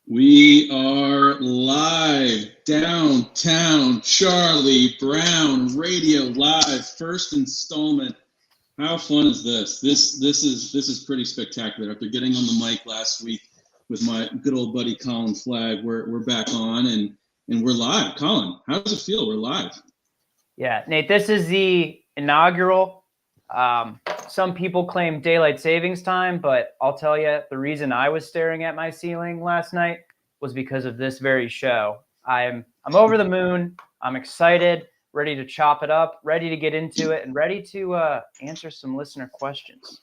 We are live, downtown Charlie Brown Radio Live, first installment. How fun is this? This is pretty spectacular. After getting on the mic last week with my good old buddy Colin Flagg, we're back on and we're live. Colin, how does it feel? We're live. Yeah, Nate, this is the inaugural. Some people claim daylight savings time, but I'll tell you, the reason I was staring at my ceiling last night was because of this very show. I'm over the moon. I'm excited, ready to chop it up, ready to get into it, and ready to answer some listener questions.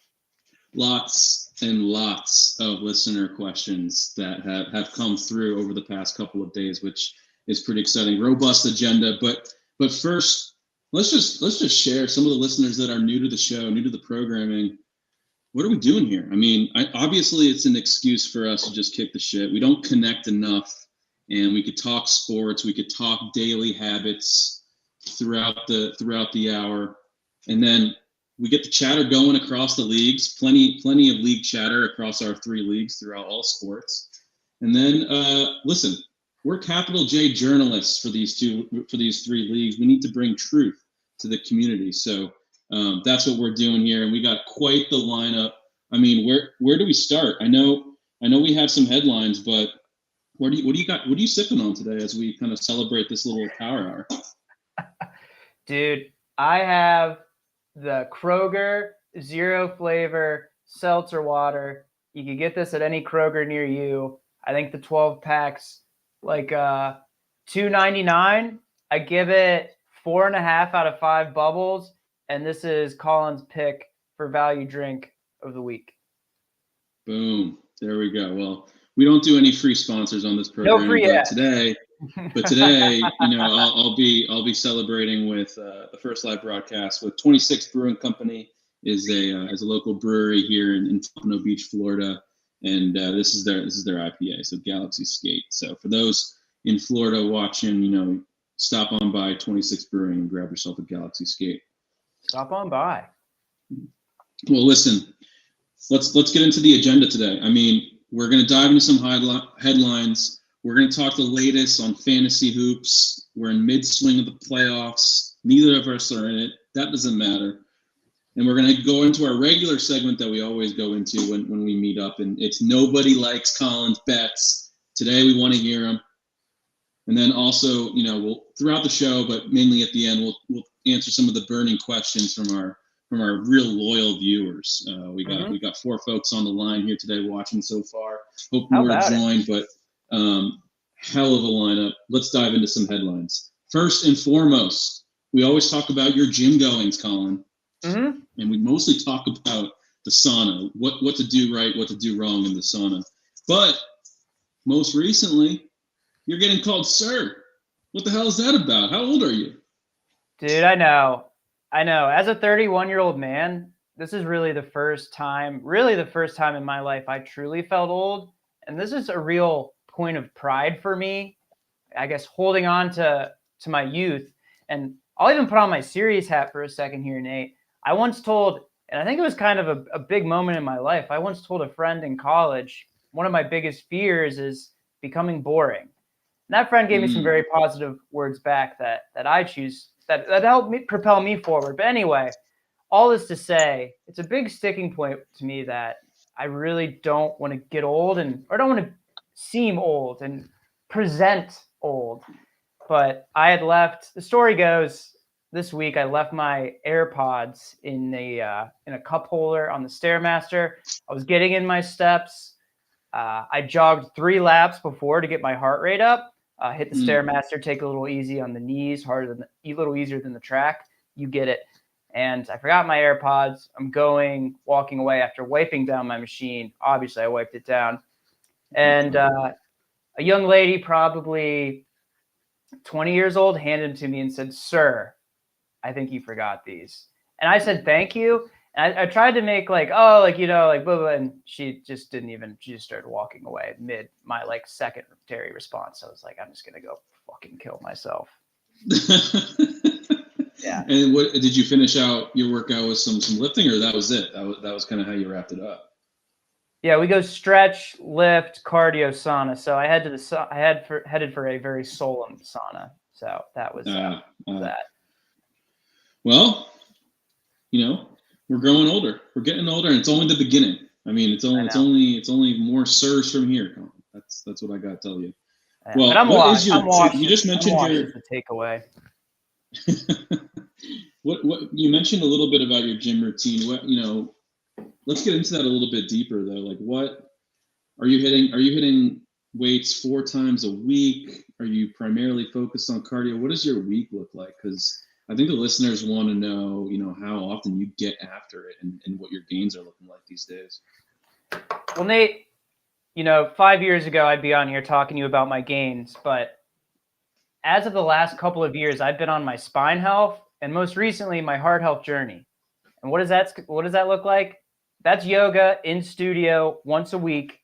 Lots and lots of listener questions that have come through over the past couple of days, which is pretty exciting. Robust agenda, but first, let's just share some of the listeners that are new to the show, new to the programming. What are we doing here? I mean, obviously it's an excuse for us to just kick the shit. We don't connect enough, and we could talk sports, we could talk daily habits throughout the hour, and then we get the chatter going across the leagues. Plenty of league chatter across our 3 leagues throughout all sports. And then listen, we're capital J journalists for these 3 leagues. We need to bring truth to the community. So that's what we're doing here, and we got quite the lineup. I mean, where do we start? I know we have some headlines, but what do you got? What are you sipping on today as we kind of celebrate this little power hour? Dude, I have the Kroger zero flavor seltzer water. You can get this at any Kroger near you. I think the 12 packs like $2.99. I give it 4.5 out of 5 bubbles, and this is Colin's pick for value drink of the week. Boom! There we go. Well, we don't do any free sponsors on this program, no free but today, I'll be celebrating with the first live broadcast with 26 Brewing Company is a local brewery here in Pompano Beach, Florida, and this is their IPA, so Galaxy Skate. So for those in Florida watching, stop on by 26 Brewing and grab yourself a Galaxy Skate. Stop on by. Well, listen, let's get into the agenda today. I mean, we're going to dive into some headlines. We're going to talk the latest on fantasy hoops. We're in mid-swing of the playoffs. Neither of us are in it. That doesn't matter. And we're going to go into our regular segment that we always go into when we meet up, and it's Nobody Likes Colin's Bets. Today we want to hear them. And then also, we'll throughout the show, but mainly at the end, we'll answer some of the burning questions from our real loyal viewers. We got 4 folks on the line here today watching so far. Hope more to join, but hell of a lineup. Let's dive into some headlines. First and foremost, we always talk about your gym goings, Colin, and we mostly talk about the sauna, what to do right, what to do wrong in the sauna. But most recently, you're getting called sir. What the hell is that about? How old are you? Dude, I know. As a 31-year-old man, this is really the first time in my life I truly felt old. And this is a real point of pride for me, I guess, holding on to my youth. And I'll even put on my serious hat for a second here, Nate. I once told, and I think it was kind of a big moment in my life, I once told a friend in college, one of my biggest fears is becoming boring. And that friend gave me some very positive words back that I choose, that helped me propel me forward. But anyway, all this to say, it's a big sticking point to me that I really don't want to get old or don't want to seem old and present old. But I had left, the story goes, this week I left my AirPods in a cup holder on the Stairmaster. I was getting in my steps. I jogged 3 laps before to get my heart rate up. Hit the Stairmaster, take a little easy on the knees, a little easier than the track. You get it. And I forgot my AirPods. I'm walking away after wiping down my machine. Obviously, I wiped it down. And a young lady, probably 20 years old, handed them to me and said, "Sir, I think you forgot these." And I said, "Thank you." And I tried to make blah, blah, and she just started walking away mid my secondary response. I was like, I'm just going to go fucking kill myself. Yeah. And what did you finish out your workout with some lifting, or that was it? That was kind of how you wrapped it up? Yeah, we go stretch, lift, cardio, sauna. So I headed for a very solemn sauna. So that was that. Well, we're growing older. We're getting older, and it's only the beginning. I mean, it's only more surge from here. That's what I got to tell you. Yeah, well, I'm washed. You just mentioned the takeaway. What you mentioned a little bit about your gym routine. Let's get into that a little bit deeper though. Like, what are you hitting? Are you hitting weights 4 times a week? Are you primarily focused on cardio? What does your week look like? Because I think the listeners want to know, how often you get after it and what your gains are looking like these days. Well, Nate, 5 years ago, I'd be on here talking to you about my gains, but as of the last couple of years, I've been on my spine health and most recently my heart health journey. And what does that look like? That's yoga in studio once a week,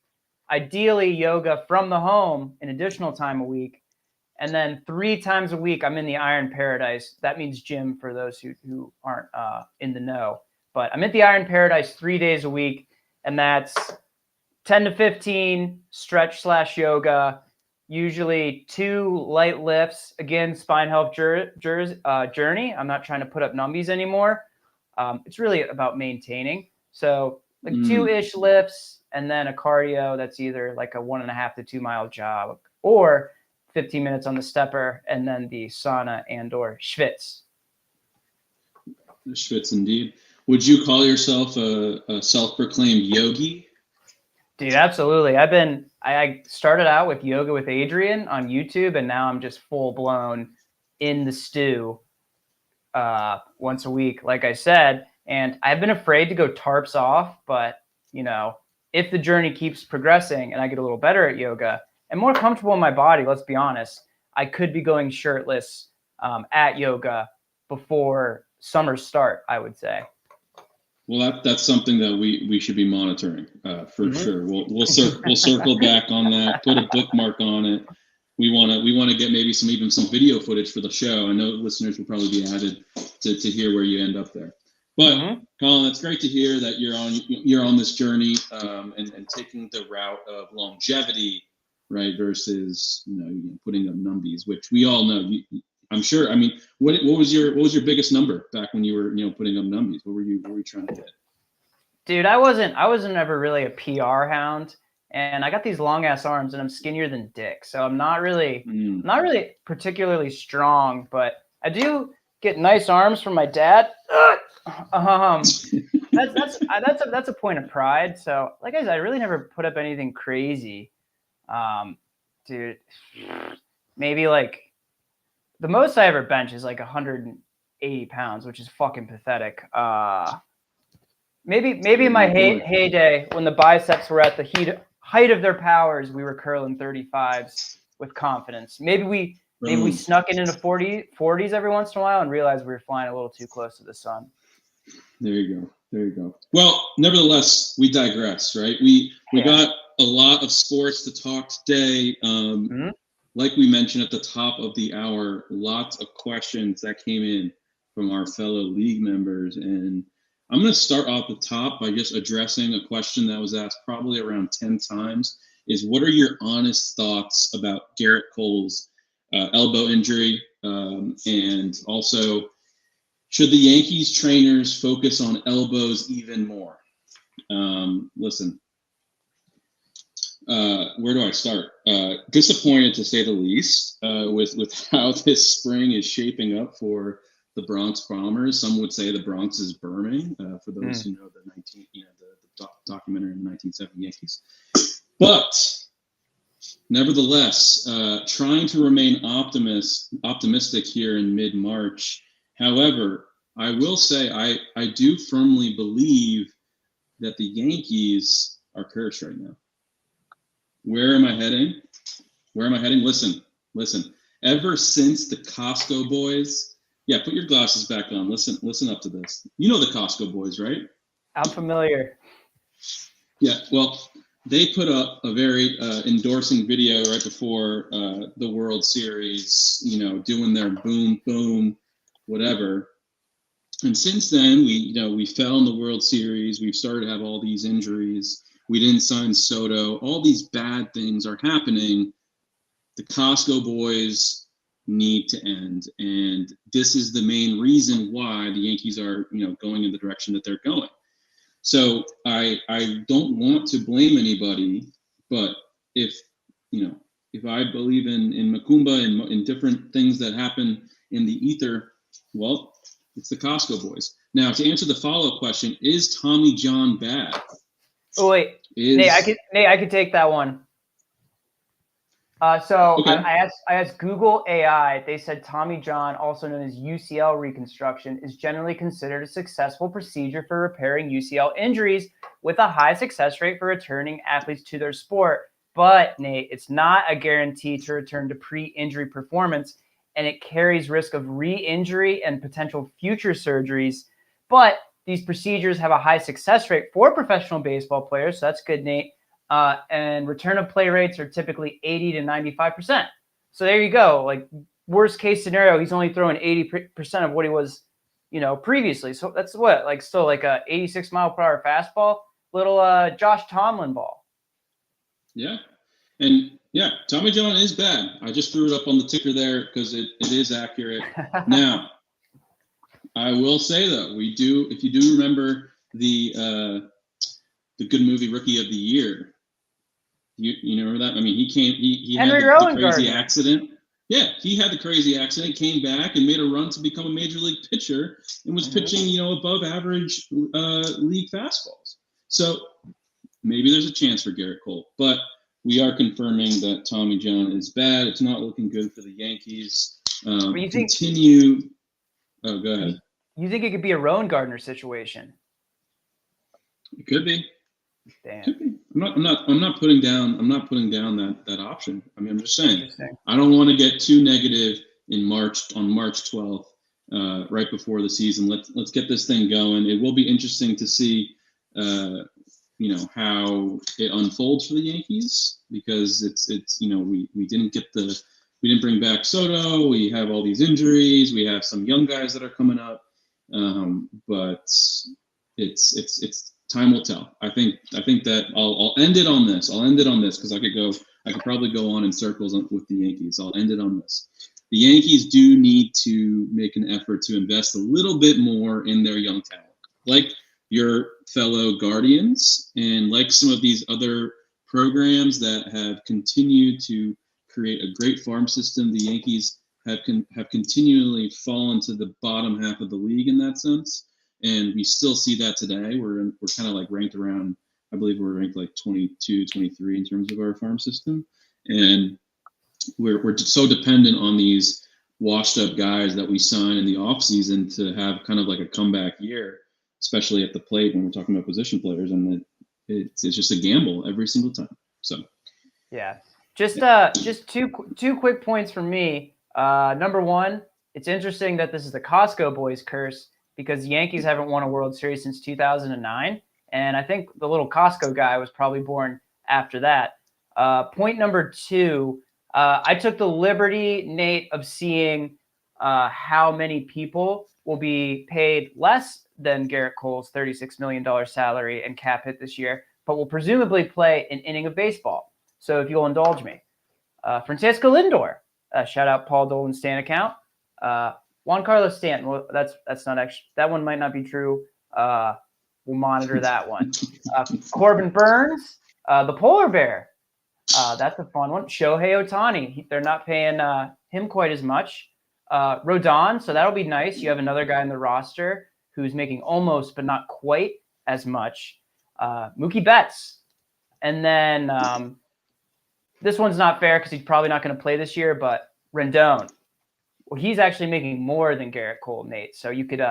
ideally yoga from the home an additional time a week. And then 3 times a week, I'm in the Iron Paradise. That means gym for those who aren't in the know. But I'm at the Iron Paradise 3 days a week, and that's 10 to 15 stretch/yoga, usually 2 light lifts. Again, spine health journey. I'm not trying to put up numbies anymore. It's really about maintaining. So like 2-ish lifts, and then a cardio that's either like a 1.5 to 2 mile jog, or 15 minutes on the stepper, and then the sauna and/or schwitz. The schwitz, indeed. Would you call yourself a self-proclaimed yogi? Dude, absolutely. I started out with Yoga with Adrian on YouTube, and now I'm just full blown in the stew once a week, like I said. And I've been afraid to go tarps off, but if the journey keeps progressing and I get a little better at yoga and more comfortable in my body, let's be honest, I could be going shirtless at yoga before summer start, I would say. Well, that's something that we should be monitoring for sure. We'll circle back on that. Put a bookmark on it. We want to get maybe some video footage for the show. I know listeners will probably be added to hear where you end up there. But Colin, it's great to hear that you're on this journey and taking the route of longevity, right? Versus putting up numbies, which we all know. I'm sure. I mean, what was your biggest number back when you were putting up numbies? What were you trying to get? Dude, I wasn't ever really a PR hound, and I got these long ass arms, and I'm skinnier than Dick, so I'm not really particularly strong, but I do get nice arms from my dad. That's a point of pride. So, like I said, I really never put up anything crazy, dude. Maybe like the most I ever bench is like 180 pounds, which is fucking pathetic. Maybe in my heyday, when the biceps were at the height of their powers, we were curling 35s with confidence. Maybe we snuck it into 40s every once in a while and realized we were flying a little too close to the sun. There you go. Well, nevertheless, we digress, right? We got a lot of sports to talk today. Like we mentioned at the top of the hour, lots of questions that came in from our fellow league members. And I'm going to start off the top by just addressing a question that was asked probably around 10 times, is what are your honest thoughts about Garrett Cole's elbow injury? And also, should the Yankees trainers focus on elbows even more? Listen, where do I start? Disappointed to say the least with how this spring is shaping up for the Bronx Bombers. Some would say the Bronx is burning. For those who know the documentary in the 1970 Yankees. But nevertheless, trying to remain optimistic here in mid-March. However, I will say I do firmly believe that the Yankees are cursed right now. Where am I heading? Listen. Ever since the Costco boys, put your glasses back on. Listen up to this. You know the Costco boys, right? I'm familiar. Yeah, well, they put up a very endorsing video right before the World Series, doing their boom, boom, whatever. And since then, we fell in the World Series. We've started to have all these injuries. We didn't sign Soto. All these bad things are happening. The Costco boys need to end, and this is the main reason why the Yankees are, going in the direction that they're going. So I don't want to blame anybody, but if I believe in Macumba and in different things that happen in the ether, well, it's the Costco boys. Now, to answer the follow-up question, is Tommy John bad? Oh wait, Nate, I could take that one. Okay. I asked Google AI. They said Tommy John, also known as UCL reconstruction, is generally considered a successful procedure for repairing UCL injuries with a high success rate for returning athletes to their sport. But Nate, it's not a guarantee to return to pre-injury performance, and it carries risk of re-injury and potential future surgeries. But these procedures have a high success rate for professional baseball players, so that's good, Nate. And return of play rates are typically 80 to 95%. So there you go. Like, worst case scenario, he's only throwing 80% of what he was, previously. So that's still like a 86 mile per hour fastball, little Josh Tomlin ball. Yeah. And yeah, Tommy John is bad. I just threw it up on the ticker there because it is accurate. Now, I will say though, if you do remember the good movie Rookie of the Year, you remember that? I mean, he had the crazy accident. Yeah, he had the crazy accident, came back and made a run to become a major league pitcher and was pitching, above average league fastballs. So maybe there's a chance for Garrett Cole, but we are confirming that Tommy John is bad. It's not looking good for the Yankees. Oh, go ahead. You think it could be a Rowan Gardner situation? It could be. Damn. Could be. I'm not putting down that option. I mean, I'm just saying. I don't want to get too negative on March 12th, right before the season. Let's get this thing going. It will be interesting to see, how it unfolds for the Yankees, because it's we didn't bring back Soto. We have all these injuries. We have some young guys that are coming up, but it's time will tell. I think that I'll end it on this. Because I could probably go on in circles with the Yankees. I'll end it on this. The Yankees do need to make an effort to invest a little bit more in their young talent, like your fellow Guardians and like some of these other programs that have continued to create a great farm system. The Yankees have continually fallen to the bottom half of the league in that sense. And we still see that today. We're kind of like ranked around, I believe we're ranked like 22, 23 in terms of our farm system. And we're so dependent on these washed up guys that we sign in the offseason to have kind of like a comeback year, especially at the plate when we're talking about position players. And it's just a gamble every single time. So, yeah, just two quick points from me. Number one, it's interesting that this is the Costco boys curse, because the Yankees haven't won a World Series since 2009. And I think the little Costco guy was probably born after that. Point number two, I took the liberty, Nate, of seeing how many people will be paid less than Garrett Cole's $36 million salary and cap hit this year, but will presumably play an inning of baseball. So if you'll indulge me. Francisco Lindor, shout out Paul Dolan's Stan account. Juan Carlos Stanton. Well, that's not actually, that one might not be true. We'll monitor that one. Corbin Burns, the polar bear. That's a fun one. Shohei Ohtani. They're not paying him quite as much. Rodon, so that'll be nice. You have another guy in the roster who's making almost but not quite as much. Mookie Betts. And then this one's not fair because he's probably not going to play this year, but Rendon. Well, he's actually making more than Garrett Cole, Nate. So you could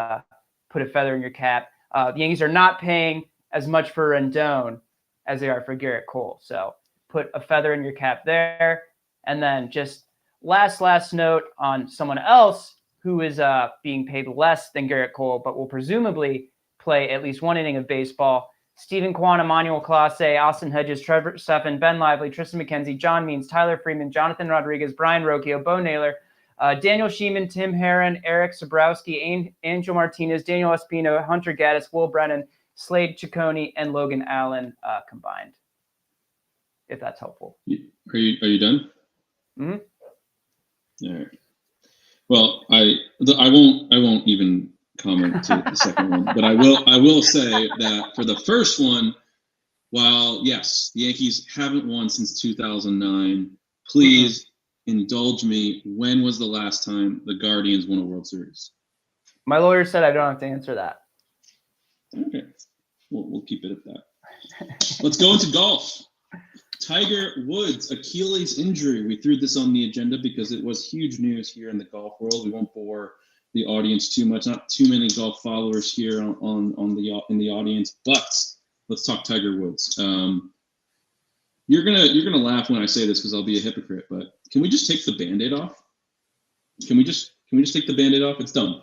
put a feather in your cap. The Yankees are not paying as much for Rendon as they are for Garrett Cole. So put a feather in your cap there. And then just last note on someone else who is being paid less than Garrett Cole, but will presumably play at least one inning of baseball. Stephen Kwan, Emmanuel Clase, Austin Hedges, Trevor Stephan, Ben Lively, Tristan McKenzie, John Means, Tyler Freeman, Jonathan Rodriguez, Brian Rocchio, Bo Naylor, Daniel Sheeman, Tim Herron, Eric Sabrowski, Angel Martinez, Daniel Espino, Hunter Gaddis, Will Brennan, Slade Ciccone, and Logan Allen combined. If that's helpful. Are you done? Mm-hmm. All right. Well, I won't even comment to the second one, but I will say that for the first one, while yes, the Yankees haven't won since 2009, please indulge me. When was the last time the Guardians won a World Series? My lawyer said I don't have to answer that. Okay, we'll keep it at that. Let's go into golf. Tiger Woods, Achilles injury. We threw this on the agenda because it was huge news here in the golf world. We won't bore the audience too much. Not too many golf followers here in the audience, but let's talk Tiger Woods. You're gonna laugh when I say this because I'll be a hypocrite, but can we just take the Band-Aid off? Can we just take the Band-Aid off? It's done.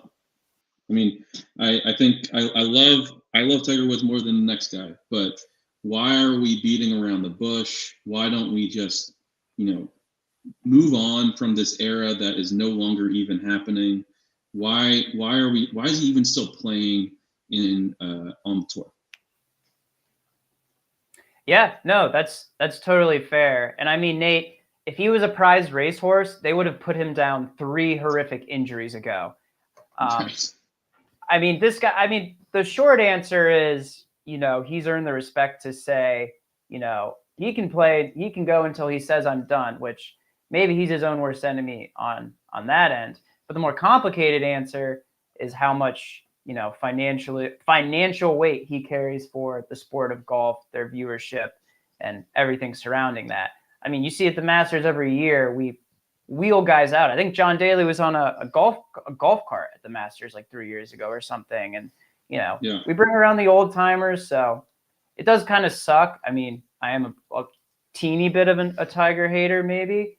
I mean, I think I love Tiger Woods more than the next guy, but why are we beating around the bush? Why don't we just, move on from this era that is no longer even happening? Why is he even still playing on the tour? Yeah, no, that's totally fair. And I mean, Nate, if he was a prized racehorse, they would have put him down 3 horrific injuries ago. I mean, this guy, the short answer is, he's earned the respect to say, he can play, he can go until he says I'm done, which maybe he's his own worst enemy on that end. But the more complicated answer is how much, financial weight he carries for the sport of golf, their viewership, and everything surrounding that. I mean, you see at the Masters every year, we wheel guys out. I think John Daly was on a golf cart at the Masters like 3 years ago or something. And, we bring around the old timers. So it does kind of suck. I mean, I am a teeny bit of a Tiger hater, maybe.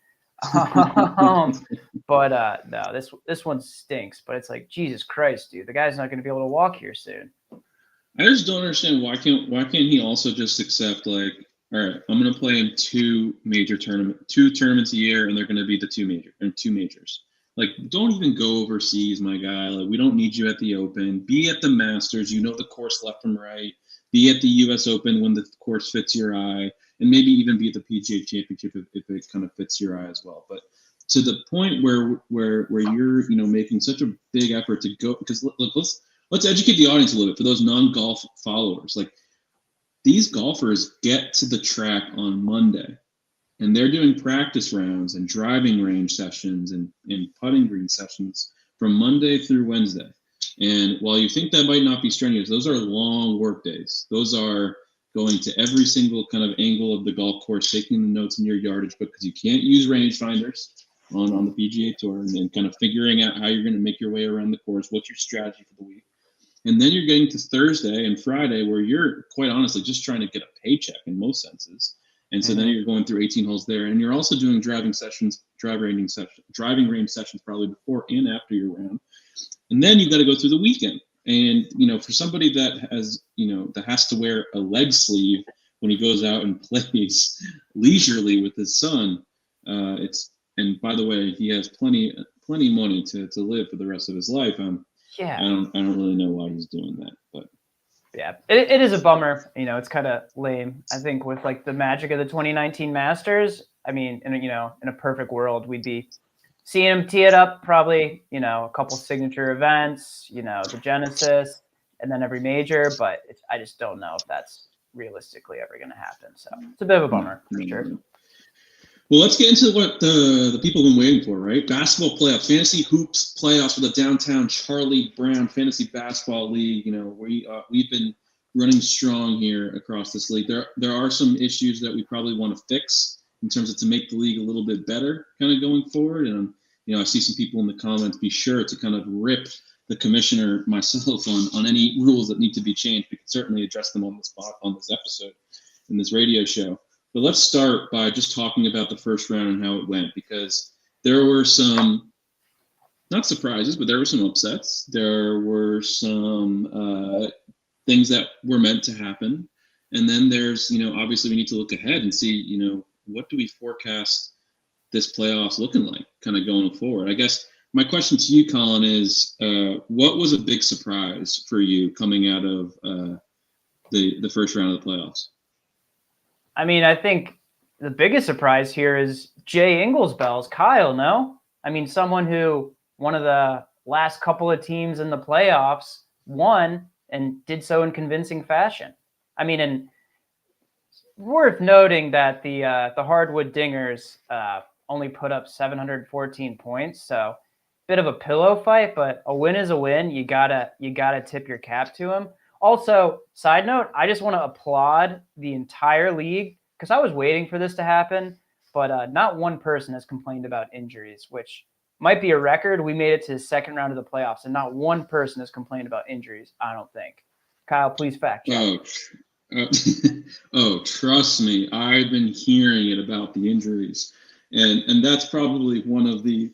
But no, this one stinks. But it's like, Jesus Christ, dude, the guy's not going to be able to walk here soon. I just don't understand why can't he also just accept like, all right, I'm going to play in 2 tournaments a year, and they're going to be the 2 majors. Like, don't even go overseas, my guy. Like, we don't need you at the Open. Be at the Masters. You know the course left from right. Be at the U.S. Open when the course fits your eye, and maybe even be at the PGA Championship if it kind of fits your eye as well. But to the point where you're making such a big effort to go, because let's educate the audience a little bit for those non-golf followers. Like, these golfers get to the track on Monday, and they're doing practice rounds and driving range sessions and putting green sessions from Monday through Wednesday. And while you think that might not be strenuous, those are long work days. Those are going to every single kind of angle of the golf course, taking the notes in your yardage book, because you can't use rangefinders on the PGA Tour, and then kind of figuring out how you're going to make your way around the course, what's your strategy for the week. And then you're getting to Thursday and Friday where you're quite honestly just trying to get a paycheck in most senses. And so then you're going through 18 holes there, and you're also doing driving range sessions probably before and after your round. And then you've got to go through the weekend. And, for somebody that has, that has to wear a leg sleeve when he goes out and plays leisurely with his son, and by the way, he has plenty money to live for the rest of his life. Yeah. I don't really know why he's doing that, but yeah, it is a bummer. It's kind of lame. I think with like the magic of the 2019 Masters, I mean, in a perfect world, we'd be seeing him tee it up probably, a couple signature events, the Genesis, and then every major. But I just don't know if that's realistically ever going to happen. So it's a bit of a bummer for sure. Well, let's get into what the people have been waiting for, right? Basketball playoffs, fantasy hoops playoffs for the Downtown Charlie Brown Fantasy Basketball League. We've been running strong here across this league. There are some issues that we probably want to fix in terms of to make the league a little bit better kind of going forward. And, I see some people in the comments, be sure to kind of rip the commissioner, myself, on any rules that need to be changed. We can certainly address them on the spot on this episode, in this radio show. But let's start by just talking about the first round and how it went, because there were some, not surprises, but there were some upsets. There were some things that were meant to happen. And then there's, obviously we need to look ahead and see, what do we forecast this playoffs looking like kind of going forward? I guess my question to you, Colin, is what was a big surprise for you coming out of the first round of the playoffs. I mean, I think the biggest surprise here is Jay Inglesbell's Kyle, no? I mean, someone who one of the last couple of teams in the playoffs won and did so in convincing fashion. I mean, and worth noting that the Hardwood Dingers only put up 714 points, so bit of a pillow fight, but a win is a win. You gotta tip your cap to him. Also, side note, I just want to applaud the entire league because I was waiting for this to happen, but not one person has complained about injuries, which might be a record. We made it to the second round of the playoffs, and not one person has complained about injuries, I don't think. Kyle, please fact check. Oh, trust me, I've been hearing it about the injuries, and that's probably one of the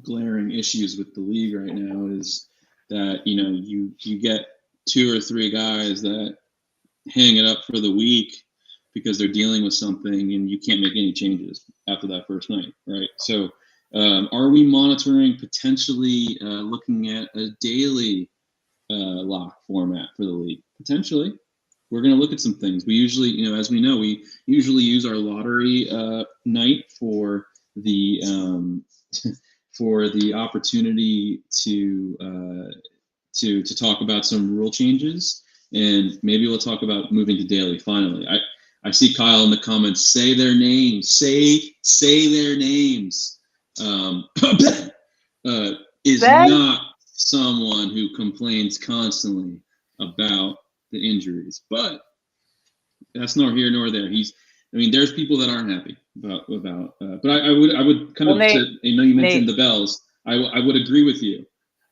glaring issues with the league right now is that you get 2 or 3 guys that hang it up for the week because they're dealing with something and you can't make any changes after that first night, right? So are we monitoring potentially looking at a daily lock format for the league? Potentially. We're going to look at some things. We usually, as we know, we usually use our lottery night for the for the opportunity to talk about some rule changes, and maybe we'll talk about moving to daily. Finally, I see Kyle in the comments. Say their names. Say their names. Is Ben? Not someone who complains constantly about the injuries, but that's nor here nor there. There's people that aren't happy about but I would kind of, I know you mentioned the Bells. I would agree with you.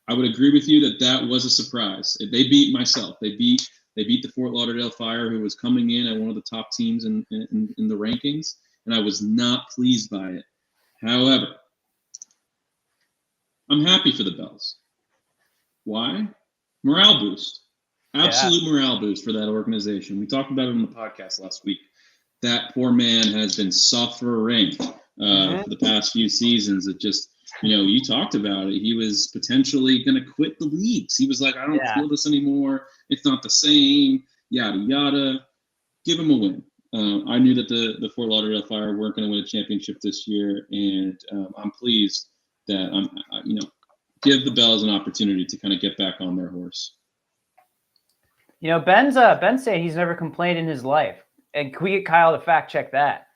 I would agree with you that was a surprise. They beat myself. They beat the Fort Lauderdale Fire, who was coming in at one of the top teams in the rankings, and I was not pleased by it. However, I'm happy for the Bells. Why? Morale boost. Absolute morale boost for that organization. We talked about it on the podcast last week. That poor man has been suffering for the past few seasons. It just, you talked about it. He was potentially going to quit the leagues. He was like, I don't feel this anymore. It's not the same, yada, yada. Give him a win. I knew that the Fort Lauderdale Fire weren't going to win a championship this year, and I'm pleased that give the Bells an opportunity to kind of get back on their horse. Ben's saying he's never complained in his life. And can we get Kyle to fact check that?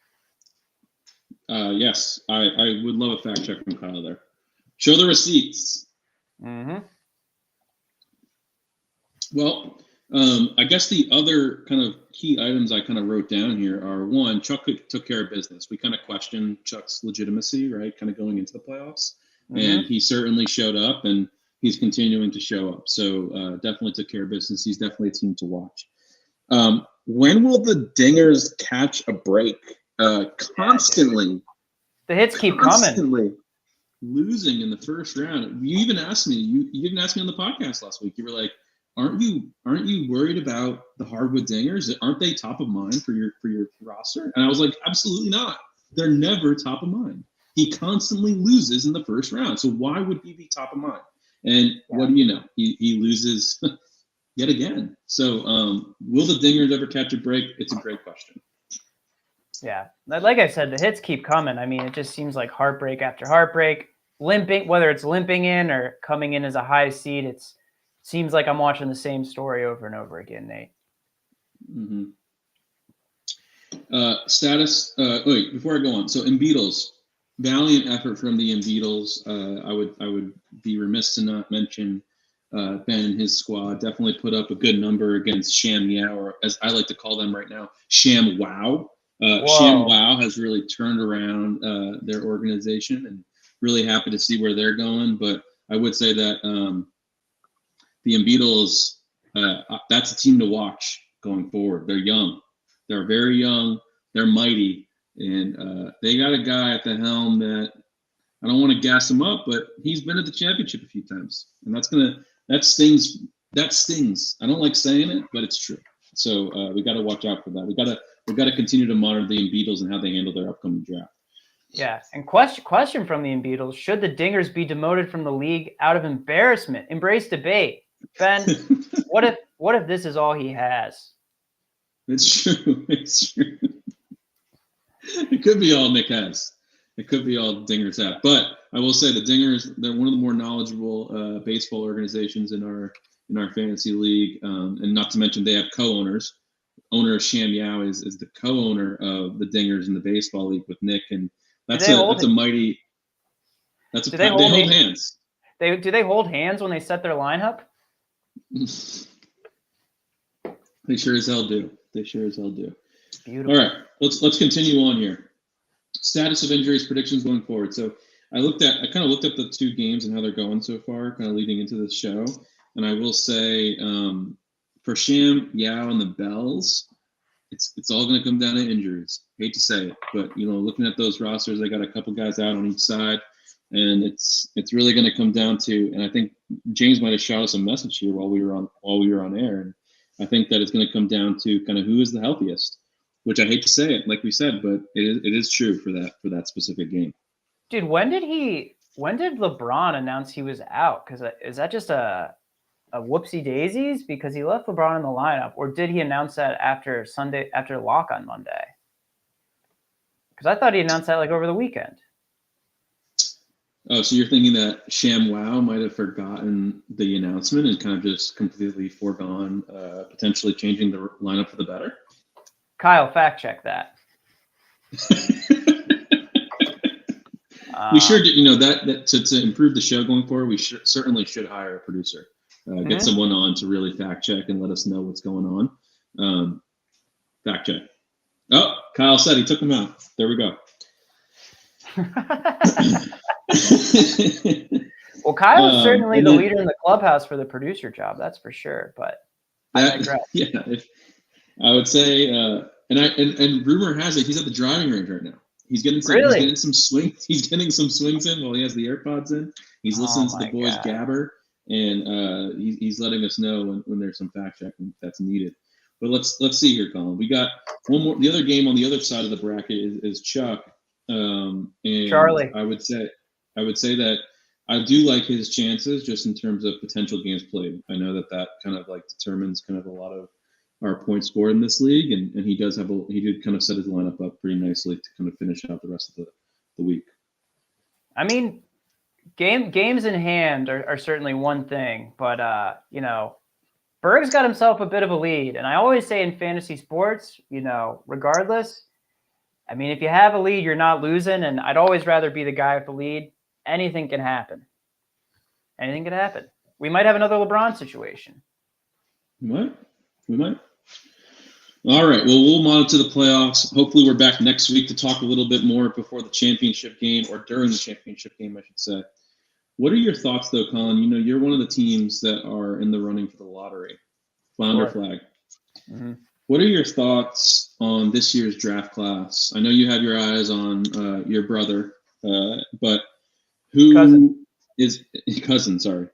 Yes, I would love a fact check from Kyle there. Show the receipts. Mm-hmm. Well, I guess the other kind of key items I kind of wrote down here are, one, Chuck took care of business. We kind of questioned Chuck's legitimacy, right, kind of going into the playoffs. Mm-hmm. And he certainly showed up, and he's continuing to show up. So definitely took care of business. He's definitely a team to watch. When will the Dingers catch a break? Constantly. The hits keep coming. Losing in the first round. You even asked me. You even asked me on the podcast last week. You were like, "Aren't you worried about the Hardwood Dingers? Aren't they top of mind for your roster?" And I was like, "Absolutely not. They're never top of mind. He constantly loses in the first round. So why would he be top of mind?" And what do you know? He loses yet again. So will the Dingers ever catch a break? It's a great question. Yeah. Like I said, the hits keep coming. I mean, it just seems like heartbreak after heartbreak. Limping, whether it's limping in or coming in as a high seed, it seems like I'm watching the same story over and over again, Nate. Mm-hmm. Status. Wait, before I go on. So in Beatles, valiant effort from the Beatles. I would be remiss to not mention Ben and his squad. Definitely put up a good number against Sham Yow, or as I like to call them right now, Sham Wow. Sham Wow has really turned around their organization, and really happy to see where they're going. But I would say that the Beatles, that's a team to watch going forward. They're young. They're very young. They're mighty. And they got a guy at the helm that I don't want to gas him up, but he's been at the championship a few times. And that stings. I don't like saying it, but it's true. So we got to watch out for that. We got to continue to monitor the Beatles and how they handle their upcoming draft. Yeah, and question from the Beatles: should the Dingers be demoted from the league out of embarrassment? Embrace debate. Ben, what What if this is all he has? It's true. It's true. It could be all Nick has. It could be all Dingers have. But I will say the Dingers, they're one of the more knowledgeable baseball organizations in our fantasy league. And not to mention they have co-owners. Owner of Sham is the co-owner of the Dingers in the baseball league with Nick. And they hold hands. Do they hold hands when they set their lineup? They sure as hell do. Beautiful. All right, let's continue on here. Status of injuries, predictions going forward. So I kind of looked at the two games and how they're going so far, kind of leading into the show. And I will say, for Sham, Yao, and the Bells, it's all going to come down to injuries. Hate to say it, but looking at those rosters, they got a couple guys out on each side, and it's really going to come down to. And I think James might have shot us a message here while we were on air, and I think that it's going to come down to kind of who is the healthiest. Which I hate to say it, like we said, but it is true for that specific game. Dude, when did LeBron announce he was out? Because is that just a whoopsie daisies? Because he left LeBron in the lineup, or did he announce that after lock on Monday? Because I thought he announced that like over the weekend. Oh, so you're thinking that Sham Wow might have forgotten the announcement and kind of just completely foregone potentially changing the lineup for the better? Kyle, fact check that. We sure did. That to improve the show going forward, we certainly should hire a producer, get someone on to really fact check and let us know what's going on. Fact check. Oh, Kyle said he took them out. There we go. Well, Kyle is certainly the leader in the clubhouse for the producer job. That's for sure. But I digress. Yeah. I would say, and rumor has it he's at the driving range right now. He's getting some swings. He's getting some swings in while he has the AirPods in. He's listening to the boys gabber, and he's letting us know when there's some fact checking that's needed. But let's see here, Colin. We got one more. The other game on the other side of the bracket is Chuck, and Charlie. I would say that I do like his chances just in terms of potential games played. I know that kind of like determines kind of a lot of our points scored in this league, and he did kind of set his lineup up pretty nicely to kind of finish out the rest of the week. I mean, games in hand are certainly one thing, but Berg's got himself a bit of a lead, and I always say in fantasy sports, regardless, I mean, if you have a lead, you're not losing, and I'd always rather be the guy with the lead. Anything can happen. Anything can happen. We might have another LeBron situation. We might. All right. Well, we'll monitor the playoffs. Hopefully, we're back next week to talk a little bit more before the championship game, or during the championship game, I should say. What are your thoughts, though, Colin? You're one of the teams that are in the running for the lottery, Flounder Flagg. Mm-hmm. What are your thoughts on this year's draft class? I know you have your eyes on your brother, but cousin? Sorry.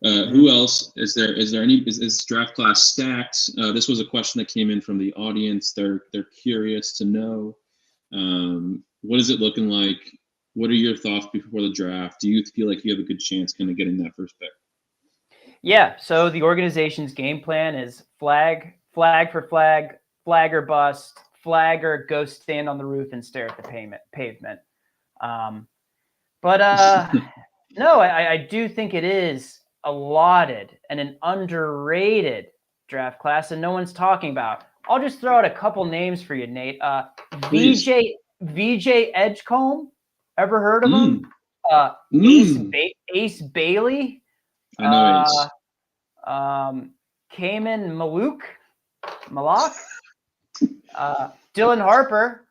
Who else is there? Is this draft class stacked? This was a question that came in from the audience. They're curious to know, what is it looking like? What are your thoughts before the draft? Do you feel like you have a good chance kind of getting that first pick? Yeah. So the organization's game plan is flag for flag, flag or bust, flag or go stand on the roof and stare at the pavement. No, I do think it is a lauded and an underrated draft class, and no one's talking about. I'll just throw out a couple names for you, Nate. VJ Edgecombe, ever heard of him? Ace Bailey. I know Ace. Cayman Malak. Dylan Harper,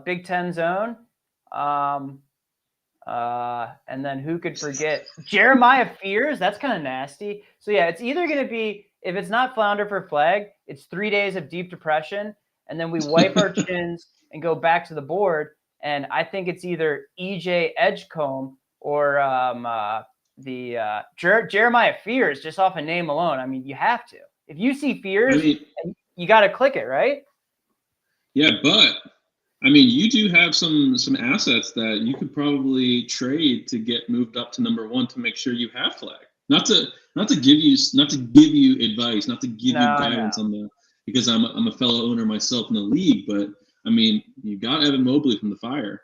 Big Ten zone. And then who could forget Jeremiah Fears? That's kind of nasty. So yeah, it's either going to be, if it's not Flounder for Flagg, it's 3 days of deep depression, and then we wipe our chins and go back to the board. And I think it's either EJ Edgecombe or Jeremiah Fears, just off a name alone. I mean, you have to. If you see Fears, you got to click it, right? Yeah, but you do have some assets that you could probably trade to get moved up to number one to make sure you have Flagg. Not to give you advice, not to give you guidance No. on the, because I'm a fellow owner myself in the league, but I mean, you got Evan Mobley from the Fire,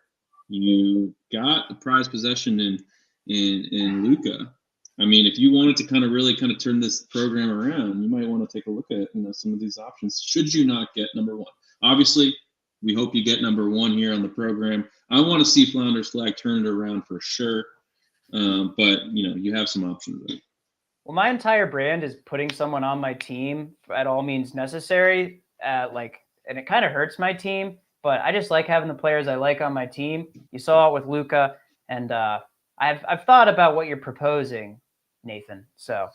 you got the prize possession in Luka. I mean, if you wanted to kind of turn this program around, you might want to take a look at some of these options. Should you not get number one, obviously, we hope you get number one here on the program. I want to see Flounders Flagg turn it around for sure. But you have some options there. Well, my entire brand is putting someone on my team at all means necessary. And it kind of hurts my team, but I just like having the players I like on my team. You saw it with Luka, and I've thought about what you're proposing, Nathan. So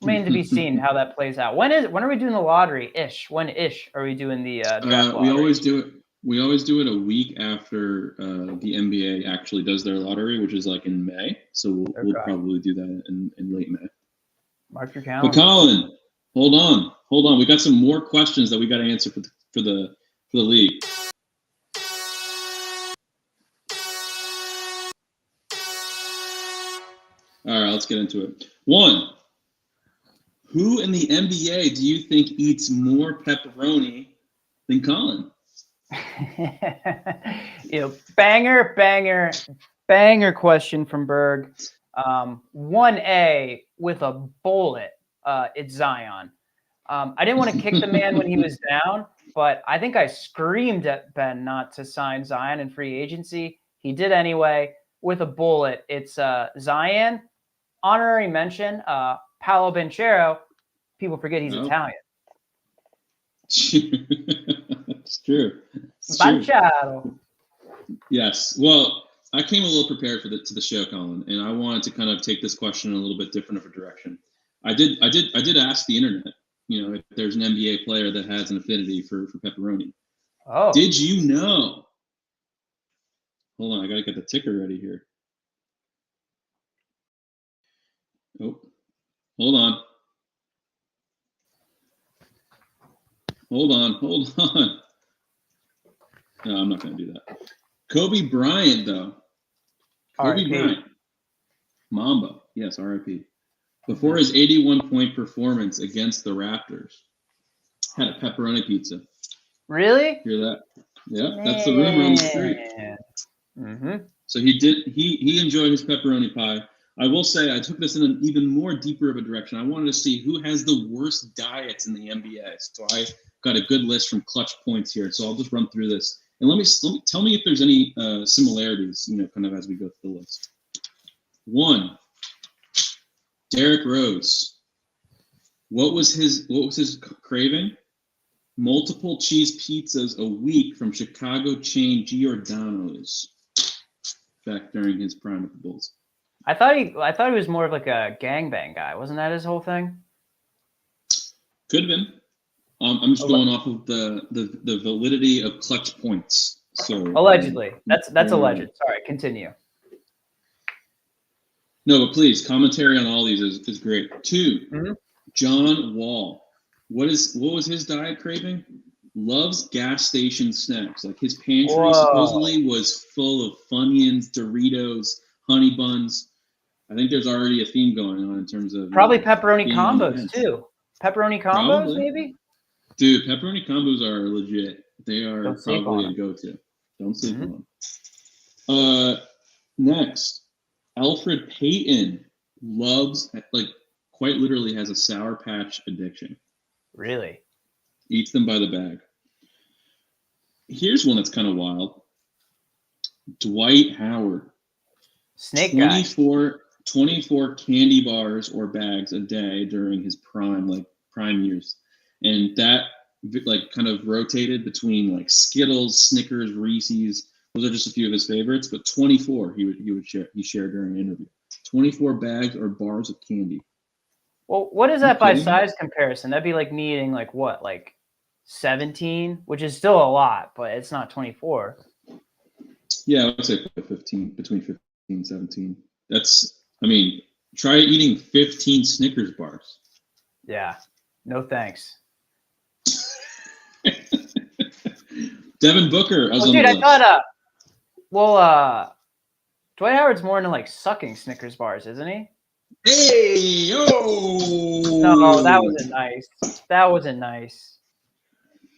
remains to be seen how that plays out. When are we doing the lottery? When are we doing the draft lottery? We always do it a week after the NBA actually does their lottery, which is like in May. So we'll probably do that in late May. Mark your calendar. But Colin, hold on. We got some more questions that we got to answer for the league. All right, let's get into it. 1. Who in the NBA do you think eats more pepperoni than Colin? Banger question from Berg. 1A with a bullet. It's Zion. I didn't want to kick the man when he was down, but I think I screamed at Ben not to sign Zion in free agency. He did anyway with a bullet. It's Zion. Honorary mention, Paolo Banchero. People forget he's Italian. It's true. Banchero. Yes. Well, I came a little prepared to the show, Colin, and I wanted to kind of take this question in a little bit different of a direction. I did ask the internet, if there's an NBA player that has an affinity for pepperoni. Oh. Did you know? Hold on, I gotta get the ticker ready here. Oh, hold on. No, I'm not going to do that. Kobe Bryant, though. Kobe Bryant. Mamba. Yes, RIP. Before his 81-point performance against the Raptors, had a pepperoni pizza. Really? Hear that? Yeah, that's the rumor on the street. Mm-hmm. So he enjoyed his pepperoni pie. I will say I took this in an even more deeper of a direction. I wanted to see who has the worst diets in the NBA. So I got a good list from Clutch Points here. So I'll just run through this. And let me tell me if there's any similarities, kind of as we go through the list. 1, Derrick Rose. What was his craving? Multiple cheese pizzas a week from Chicago chain Giordano's back during his prime with the Bulls. I thought he was more of like a gangbang guy. Wasn't that his whole thing? Could have been. I'm just going off of the validity of Clutch Points. So allegedly, that's alleged. Sorry, continue. No, but please, commentary on all these is great. 2, John Wall. What was his diet craving? Loves gas station snacks. Like his pantry supposedly was full of Funyuns, Doritos, honey buns. I think there's already a theme going on in terms of probably pepperoni combos too. Pepperoni combos, maybe. Dude, pepperoni combos are legit. They are probably a go-to. Don't sleep on them. Next, Alfred Payton loves, quite literally has a Sour Patch addiction. Really? Eats them by the bag. Here's one that's kind of wild. Dwight Howard. Snake 24 candy bars or bags a day during his prime years. And that kind of rotated between Skittles, Snickers, Reese's. Those are just a few of his favorites, but 24 he shared during an interview. 24 bags or bars of candy. Well, what is that by size comparison? That'd be like me eating 17, which is still a lot, but it's not 24. Yeah, I would say 15, between 15 and 17. Try eating 15 Snickers bars. Yeah, no thanks. Devin Booker. Dude, I thought, Dwight Howard's more into sucking Snickers bars, isn't he? Hey, oh! No, that wasn't nice. That wasn't nice.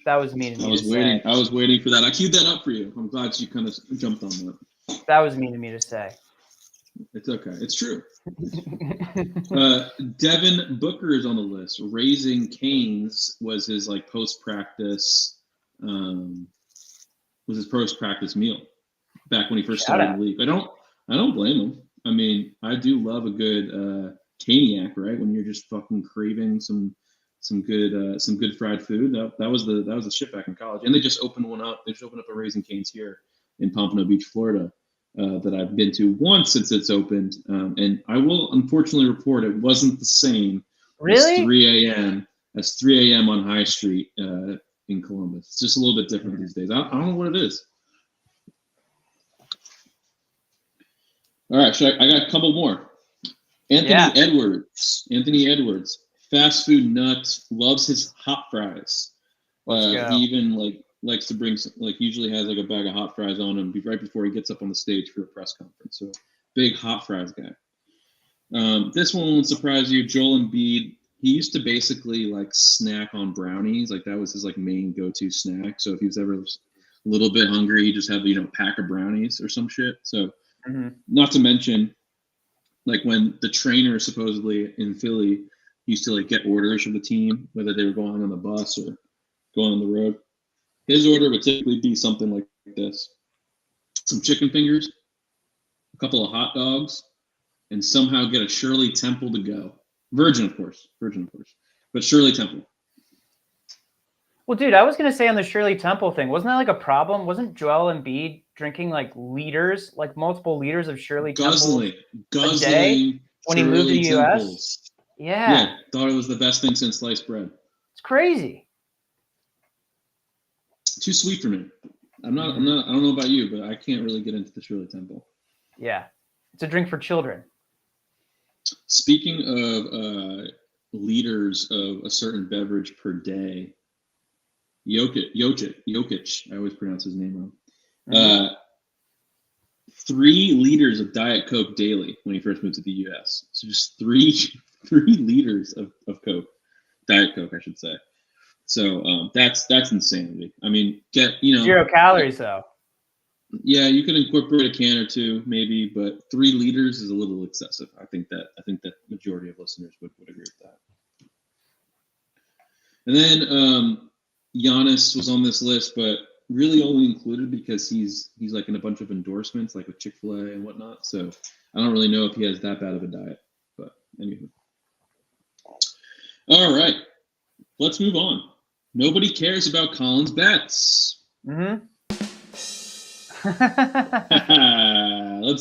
That was mean of me to say. I was waiting for that. I queued that up for you. I'm glad you kind of jumped on that. That was mean of me to say. It's okay. It's true. Devin Booker is on the list. Raising Cane's was his like post-practice meal back when he first started in the league. I don't blame him. I mean, I do love a good caniac, right? When you're just fucking craving some good fried food. That was the shit back in college. And they just opened one up. They just opened up a Raising Cane's here in Pompano Beach, Florida, that I've been to once since it's opened. And I will unfortunately report it wasn't the same Really? as 3 a.m. on High Street in Columbus. It's just a little bit different these days. I don't know what it is. All right, I got a couple more. Anthony Edwards, fast food nut, loves his hot fries. He even likes to bring usually has like a bag of hot fries on him right before he gets up on the stage for a press conference. So big hot fries guy. This one won't surprise you. Joel Embiid, he used to basically like snack on brownies. Like that was his like main go-to snack. So if he was ever a little bit hungry, he just have a pack of brownies or some shit. So not to mention, like when the trainer supposedly in Philly used to like get orders from the team, whether they were going on the bus or going on the road, his order would typically be something like this: some chicken fingers, a couple of hot dogs, and somehow get a Shirley Temple to go. Virgin, of course, but Shirley Temple. Well, dude, I was going to say on the Shirley Temple thing, wasn't that like a problem? Wasn't Joel Embiid drinking like liters, like multiple liters of Shirley Temple a day when he moved to the U.S.? Yeah, thought it was the best thing since sliced bread. It's crazy. Too sweet for me. I don't know about you, but I can't really get into the Shirley Temple. Yeah, it's a drink for children. Speaking of liters of a certain beverage per day, Jokic, I always pronounce his name wrong. 3 liters of Diet Coke daily when he first moved to the U.S. So just 3 liters of Coke, Diet Coke, I should say. So that's insanity. I mean, 0 calories though. Yeah, you can incorporate a can or two maybe, but 3 liters is a little excessive. I think that majority of listeners would agree with that. And then Giannis was on this list, but really only included because he's like in a bunch of endorsements, like with Chick-fil-A and whatnot. So I don't really know if he has that bad of a diet. But anyway. All right, let's move on. Nobody cares about Colin's bets. Let's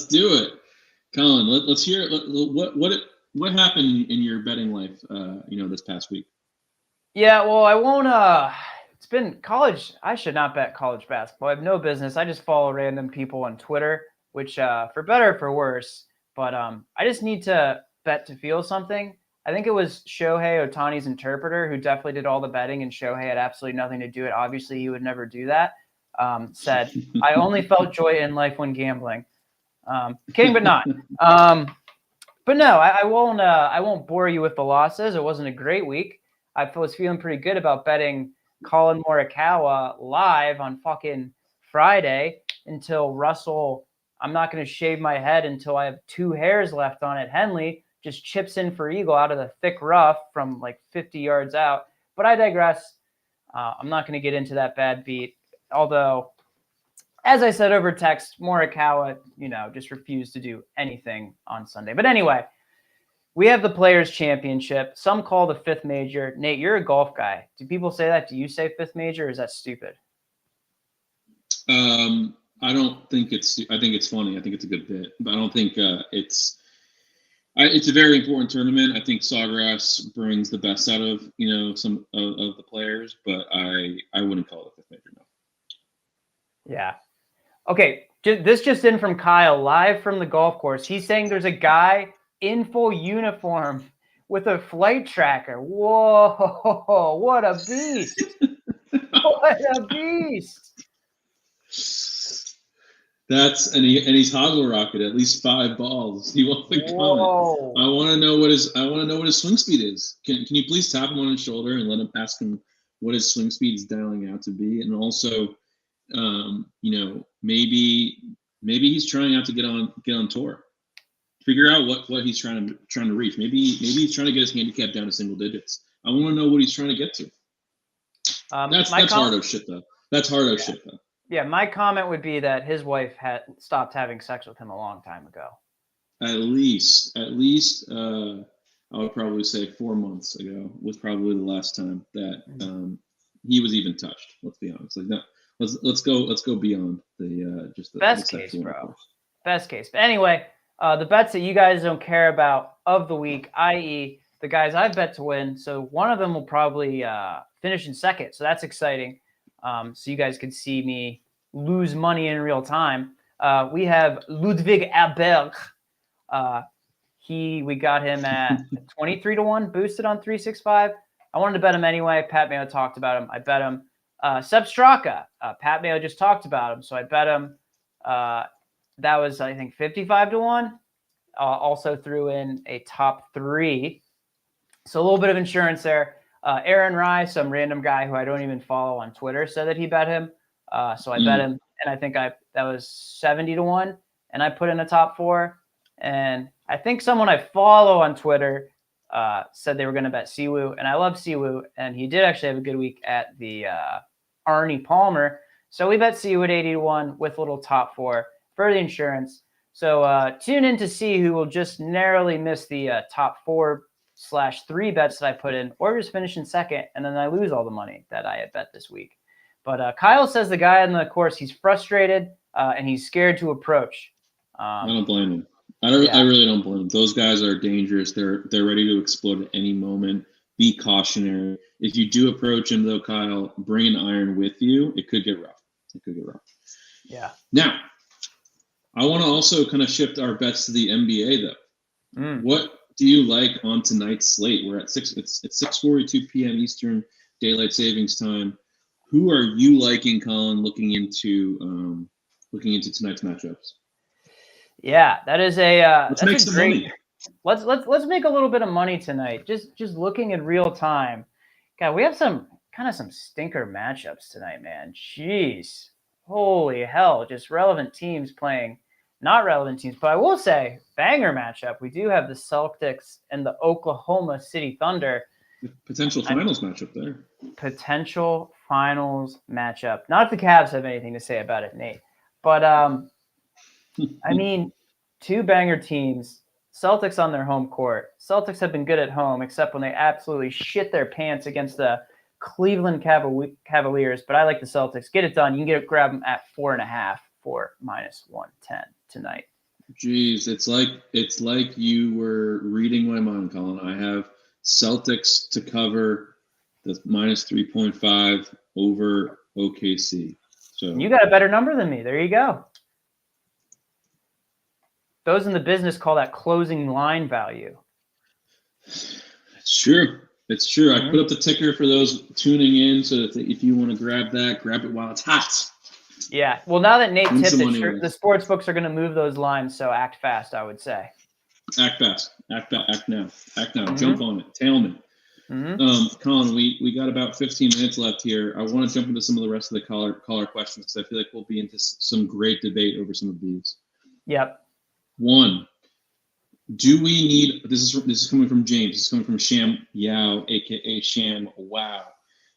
do it, Colin. Let's hear it. What happened in your betting life? This past week. Yeah, well, I won't. It's been college. I should not bet college basketball. I have no business. I just follow random people on Twitter, which for better or for worse. But I just need to bet to feel something. I think it was Shohei Ohtani's interpreter who definitely did all the betting, and Shohei had absolutely nothing to do with it. Obviously, he would never do that. Said, I only felt joy in life when gambling. Kidding, but not. But no, I won't bore you with the losses. It wasn't a great week. I was feeling pretty good about betting Colin Morikawa live on fucking Friday until Russell, I'm not going to shave my head until I have 2 hairs left on it. Henley just chips in for eagle out of the thick rough from like 50 yards out. But I digress. I'm not going to get into that bad beat. Although, as I said over text, Morikawa, just refused to do anything on Sunday. But anyway, we have the Players' Championship. Some call the 5th major. Nate, you're a golf guy. Do people say that? Do you say 5th major, or is that stupid? I don't think it's. I think it's funny. I think it's a good bit, but I don't think it's. It's a very important tournament. I think Sawgrass brings the best out of some of the players, but I wouldn't call it a 5th major. No. Yeah. Okay. This just in from Kyle, live from the golf course. He's saying there's a guy in full uniform with a flight tracker. Whoa, what a beast. What a beast. and he's hoggle rocket at least 5 balls. He wants to comment. I want to know what his swing speed is. Can you please tap him on his shoulder and ask him what his swing speed is dialing out to be? And also, maybe he's trying out to get on tour. Figure out what he's trying to reach. Maybe he's trying to get his handicap down to single digits. I want to know what he's trying to get to. That's hardo shit though. That's hardo shit though. Yeah, my comment would be that his wife had stopped having sex with him a long time ago. At least, I would probably say 4 months ago was probably the last time that he was even touched. Let's be honest. Like, no, let's go beyond the just the best case, bro. Best case. But anyway, the bets that you guys don't care about of the week, i.e., the guys I've bet to win. So one of them will probably finish in second. So that's exciting. So you guys can see me lose money in real time. We have Ludwig Aberg. We got him at 23-1, boosted on 365. I wanted to bet him anyway. Pat Mayo talked about him. I bet him. Seb Straka. Pat Mayo just talked about him, so I bet him. That was, I think, 55-1. Also threw in a top 3. So a little bit of insurance there. Aaron Rye, some random guy who I don't even follow on Twitter, said that he bet him. So I bet him, and I think that was 70-1, and I put in a top 4. And I think someone I follow on Twitter said they were going to bet Siwoo, and I love Siwoo, and he did actually have a good week at the Arnie Palmer. So we bet Siwoo at 80-1 with a little top 4 for the insurance. So tune in to see who will just narrowly miss the top 4/3 bets that I put in, or just finish in second, and then I lose all the money that I had bet this week. But Kyle says the guy on the course, he's frustrated and he's scared to approach. I don't blame him. I really don't blame them. Those guys are dangerous. They're ready to explode at any moment. Be cautionary. If you do approach him, though, Kyle, bring an iron with you. It could get rough. Yeah. Now, I want to also kind of shift our bets to the NBA, though. What do you like on tonight's slate? We're at 6. It's 6:42 p.m. Eastern Daylight Savings Time. Who are you liking, Colin? Looking into tonight's matchups. Yeah, that is let's make some money. Let's make a little bit of money tonight. Just looking in real time. God, we have some stinker matchups tonight, man. Jeez. Holy hell. Just relevant teams playing not relevant teams. But I will say, banger matchup. We do have the Celtics and the Oklahoma City Thunder. Potential finals matchup there. Potential finals matchup. Not if the Cavs have anything to say about it, Nate. But I mean, 2 banger teams. Celtics on their home court. Celtics have been good at home, except when they absolutely shit their pants against the Cleveland Cavaliers. But I like the Celtics. Get it done. You can grab them at 4.5 for -110 tonight. Jeez, it's like you were reading my mind, Colin. I have Celtics to cover the -3.5 over OKC. So you got a better number than me. There you go. Those in the business call that closing line value. It's true. I put up the ticker for those tuning in, so that if you want to grab it while it's hot. Yeah. Well, now that Nate tipped it, the sports books are going to move those lines, so act fast, I would say. Act fast. Act now. Jump on it. Tailman. Colin, we got about 15 minutes left here. I want to jump into some of the rest of the caller questions, because I feel like we'll be into some great debate over some of these. Yep. 1, do we need, this is coming from James, this is coming from Sham Yao, aka Sham Wow.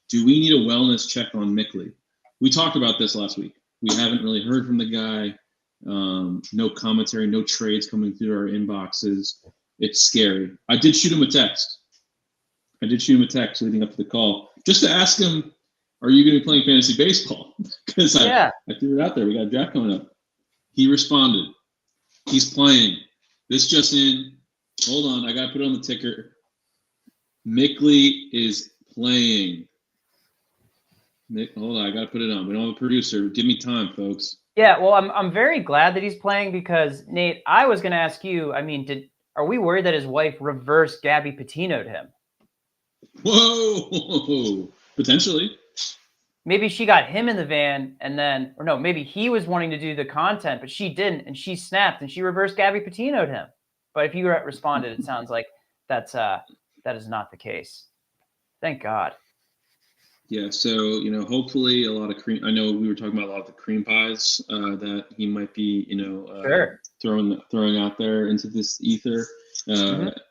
Do we need a wellness check on Mickley? We talked about this last week. We haven't really heard from the guy. No commentary, no trades coming through our inboxes. It's scary. I did shoot him a text leading up to the call, just to ask him, are you going to be playing fantasy baseball? Because I threw it out there. We got a draft coming up. He responded. He's playing. This just in. Hold on. I got to put it on the ticker. Mickley is playing. Hold on. I got to put it on. We don't have a producer. Give me time, folks. Yeah, well, I'm very glad that he's playing, because, Nate, I was going to ask you, I mean, are we worried that his wife reverse Gabby Patino'd him? Whoa. Potentially. maybe she got him in the van and then, or no, maybe he was wanting to do the content, but she didn't, and she snapped and she reverse Gabby Patino'd him. But if you responded, it sounds like that is not the case. Thank God. Yeah, so hopefully a lot of cream. I know we were talking about a lot of the cream pies that he might be, Sure. throwing out there into this ether.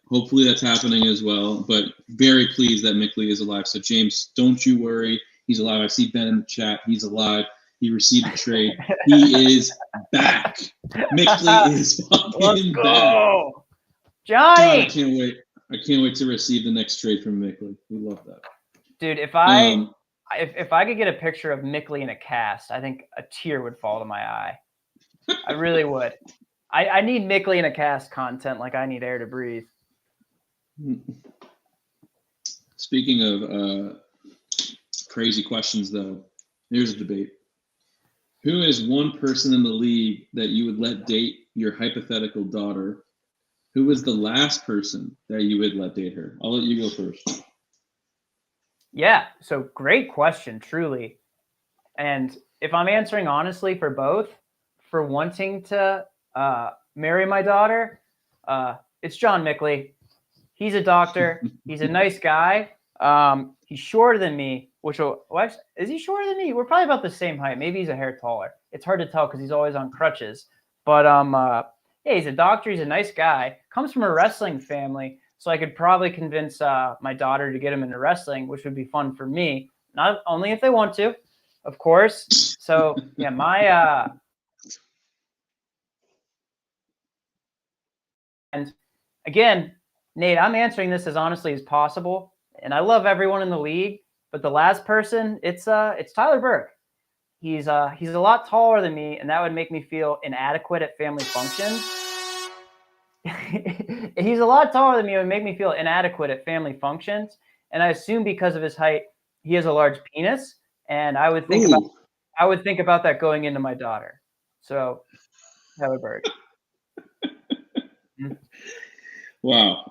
Hopefully that's happening as well. But very pleased that Mickley is alive. So James, don't you worry, he's alive. I see Ben in the chat. He's alive. He received a trade. He is back. Mickley is fucking back. Johnny! God, I can't wait. I can't wait to receive the next trade from Mickley. We love that. Dude, if I could get a picture of Mickley in a cast, I think a tear would fall to my eye. I really would. I need Mickley in a cast content like I need air to breathe. Speaking of crazy questions, though, here's a debate. Who is one person in the league that you would let date your hypothetical daughter? Who was the last person that you would let date her? I'll let you go first. Yeah, so great question, truly. And if I'm answering honestly for both, for wanting to marry my daughter, it's John Mickley. He's a doctor. He's a nice guy. He's shorter than me, is he shorter than me? We're probably about the same height. Maybe he's a hair taller. It's hard to tell because he's always on crutches. But yeah, he's a doctor. He's a nice guy. Comes from a wrestling family. So I could probably convince my daughter to get him into wrestling, which would be fun for me. Not only if they want to, of course. So yeah, and again, Nate, I'm answering this as honestly as possible, and I love everyone in the league. But the last person, it's Tyler Berg. He's a lot taller than me, and that would make me feel inadequate at family functions. He's a lot taller than me. It would make me feel inadequate at family functions. And I assume because of his height, he has a large penis. And I would think about that going into my daughter. So Tyler Berg. Wow.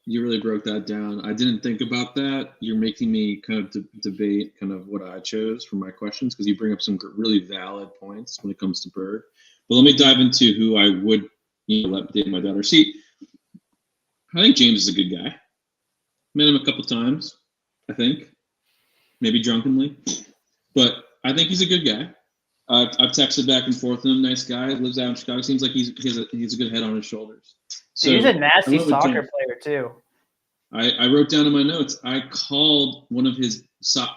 You really broke that down. I didn't think about that. You're making me kind of debate kind of what I chose for my questions because you bring up some really valid points when it comes to Berg. But let me dive into who I would let date my daughter. See, I think James is a good guy. Met him a couple times, I think, maybe drunkenly, but I think he's a good guy. I've texted back and forth with him. Nice guy, lives out in Chicago. Seems like he's a good head on his shoulders. So he's a nasty soccer player too. I wrote down in my notes. I called one of his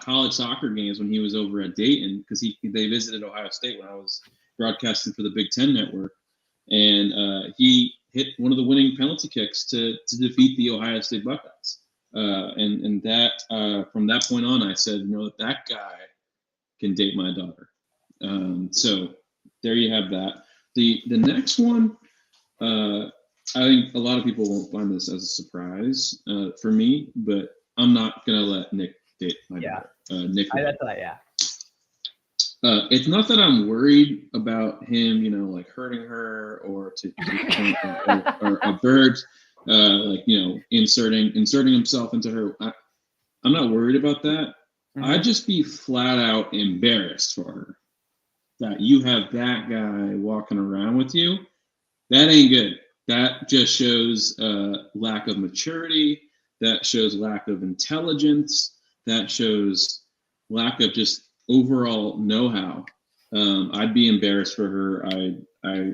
college soccer games when he was over at Dayton because they visited Ohio State when I was broadcasting for the Big Ten Network. And he hit one of the winning penalty kicks to defeat the Ohio State Buckeyes. And that from that point on, I said, that guy can date my daughter. So there you have that. The next one, I think a lot of people won't find this as a surprise for me, but I'm not gonna let Nick date my daughter. Nick. I thought, yeah. It's not that I'm worried about him, like hurting her or or a bird, inserting himself into her. I'm not worried about that. Mm-hmm. I'd just be flat out embarrassed for her that you have that guy walking around with you. That ain't good. That just shows lack of maturity. That shows lack of intelligence. That shows lack of just overall know-how. I'd be embarrassed for her. I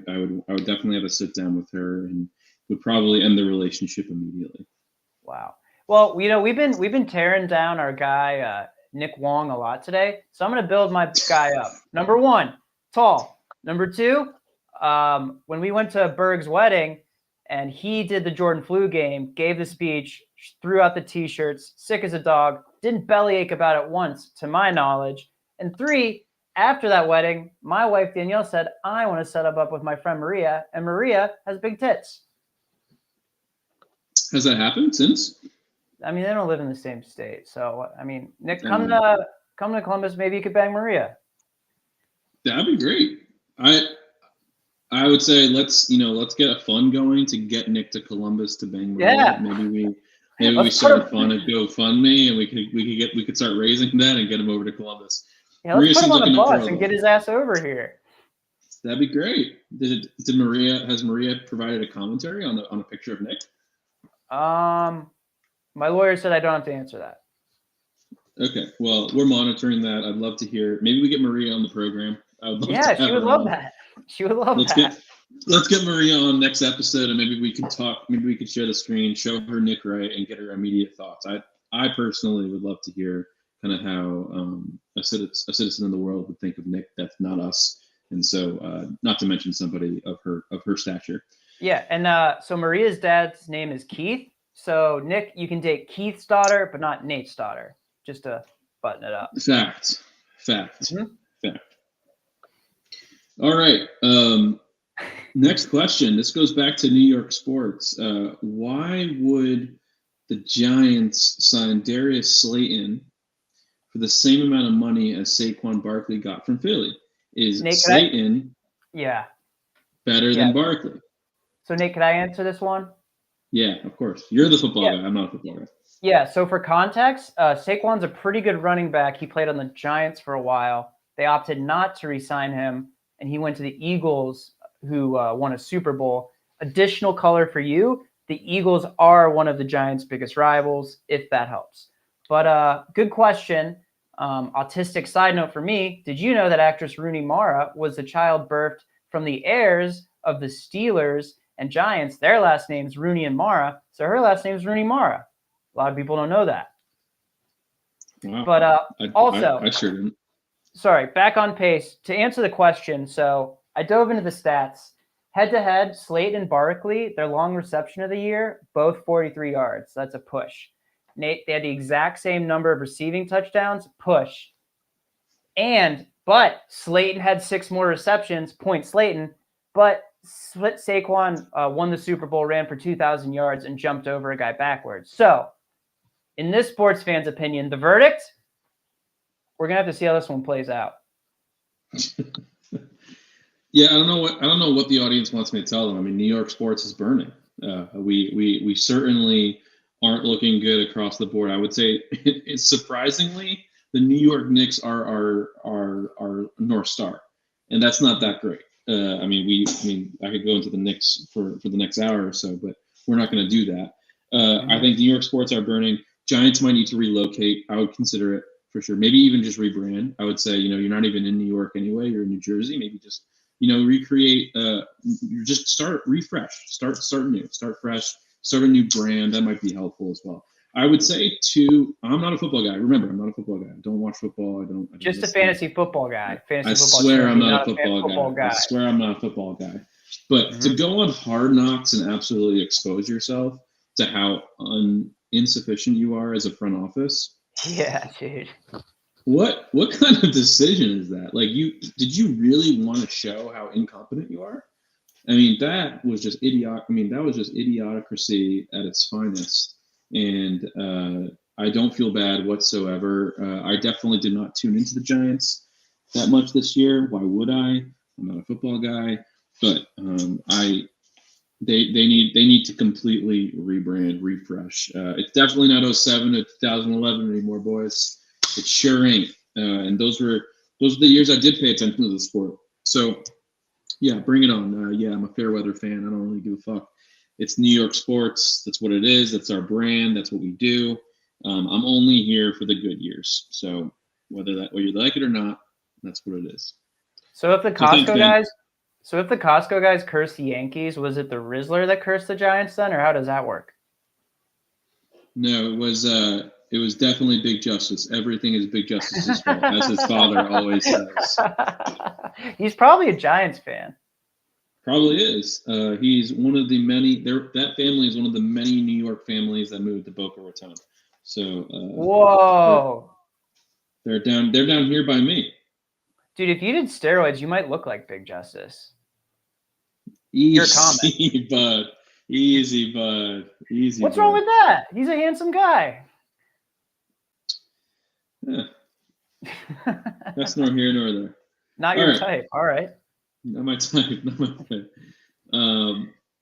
would definitely have a sit down with her and would probably end the relationship immediately. Wow. Well, we've been tearing down our guy Nick Wong a lot today, so I'm gonna build my guy up. Number one, tall. Number two, when we went to Berg's wedding and he did the Jordan flu game, gave the speech, threw out the T-shirts, sick as a dog, didn't bellyache about it once, to my knowledge. And three, after that wedding, my wife Danielle said, I want to set up with my friend Maria, and Maria has big tits. Has that happened since? I mean, they don't live in the same state. So, I mean, Nick, come to Columbus, maybe you could bang Maria. That'd be great. I would say let's get a fund going to get Nick to Columbus to bang Maria. Yeah. Maybe Maybe we start a fund at GoFundMe, and we could start raising that and get him over to Columbus. Yeah, let's put him on a bus and get his ass over here. That'd be great. Has Maria provided a commentary on a picture of Nick? My lawyer said I don't have to answer that. Okay, well, we're monitoring that. I'd love to hear. Maybe we get Maria on the program. Yeah, she would love that. She would love that. Let's get Maria on next episode, and maybe we can talk. Maybe we could share the screen, show her Nick Wright, and get her immediate thoughts. I personally would love to hear kind of how a citizen in the world would think of Nick. That's not us, and so not to mention somebody of her stature. Yeah, and so Maria's dad's name is Keith. So Nick, you can date Keith's daughter, but not Nate's daughter. Just to button it up. Fact. Mm-hmm. Fact. All right. Next question. This goes back to New York sports. Why would the Giants sign Darius Slayton for the same amount of money as Saquon Barkley got from Philly? Is Nate, Slayton better than Barkley? So Nate, could I answer this one? Yeah, of course. You're the football guy. I'm not a football guy. Yeah, so for context, Saquon's a pretty good running back. He played on the Giants for a while. They opted not to re-sign him, and he went to the Eagles, who won a Super Bowl. Additional color for you, the Eagles are one of the Giants' biggest rivals, if that helps. But good question. Autistic side note for me, did you know that actress Rooney Mara was the child birthed from the heirs of the Steelers and Giants? Their last name's Rooney and Mara, so her last name's Rooney Mara. A lot of people don't know that. Wow. But I sure didn't. Sorry, back on pace. To answer the question, so I dove into the stats. Head-to-head, Slayton and Barkley, their long reception of the year, both 43 yards. That's a push. Nate, they had the exact same number of receiving touchdowns, push. But Slayton had 6 more receptions, point Slayton, but Saquon won the Super Bowl, ran for 2,000 yards, and jumped over a guy backwards. So, in this sports fan's opinion, the verdict, we're going to have to see how this one plays out. Yeah, I don't know what the audience wants me to tell them. I mean, New York sports is burning. We certainly aren't looking good across the board. I would say it's surprisingly the New York Knicks are our North Star, and that's not that great. I mean, I could go into the Knicks for the next hour or so, but we're not going to do that. I think New York sports are burning. Giants might need to relocate. I would consider it for sure. Maybe even just rebrand. I would say, you're not even in New York anyway. You're in New Jersey. Maybe just, recreate. Just start refresh. Start new. Start fresh. Start a new brand. That might be helpful as well. I would say too. I'm not a football guy. Remember, I'm not a football guy. I don't watch football. I don't just a fantasy football guy. I swear I'm not a football guy. I swear I'm not a football guy. But to go on Hard Knocks and absolutely expose yourself to how insufficient you are as a front office. Yeah, dude. What kind of decision is that? Like, did you really want to show how incompetent you are? I mean, that was just idiocracy at its finest. And I don't feel bad whatsoever. I definitely did not tune into the Giants that much this year. Why would I? I'm not a football guy, but they need to completely rebrand, refresh. It's definitely not 07 to 2011 anymore, boys. It sure ain't. And those were the years I did pay attention to the sport. So yeah, bring it on. Yeah, I'm a fair weather fan. I don't really give a fuck. It's New York sports. That's what it is. That's our brand. That's what we do. I'm only here for the good years. So whether you like it or not, that's what it is. So if the Costco guys cursed the Yankees, was it the Rizzler that cursed the Giants then, or how does that work? No, it was definitely Big Justice. Everything is Big Justice's fault, as his father always says. He's probably a Giants fan. Probably is. He's one of the many. That family is one of the many New York families that moved to Boca Raton. So. Whoa. They're down here by me. Dude, if you did steroids, you might look like Big Justice. Easy, bud. Easy, bud. Easy. What's wrong with that? He's a handsome guy. Yeah. That's nor here nor there. Not your type. All right. Not my type.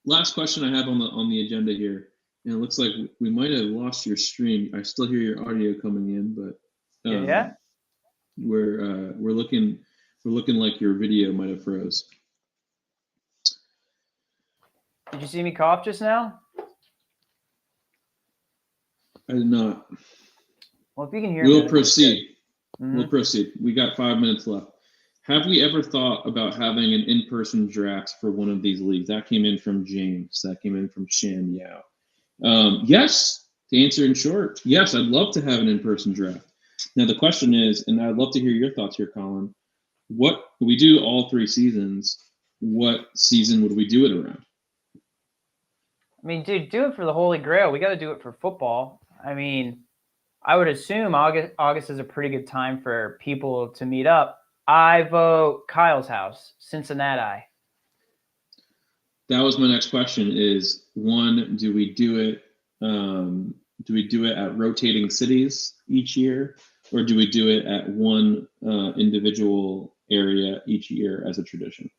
Last question I have on the agenda here. Yeah, it looks like we might have lost your stream. I still hear your audio coming in, but Yeah. we're looking like your video might have froze. Did you see me cough just now? I did not. Well, if you can hear me, We'll proceed. Mm-hmm. We'll proceed. We got 5 minutes left. Have we ever thought about having an in-person draft for one of these leagues? That came in from James. That came in from Sham. Yes, to answer in short, yes, I'd love to have an in-person draft. Now the question is, and I'd love to hear your thoughts here, Colin. What we do all 3 seasons? What season would we do it around? I mean, dude, do it for the Holy Grail. We got to do it for football. I mean, I would assume August is a pretty good time for people to meet up. I vote Kyle's house, Cincinnati. That was my next question. Is one, do we do it? Do we do it at rotating cities each year, or do we do it at one individual area each year as a tradition?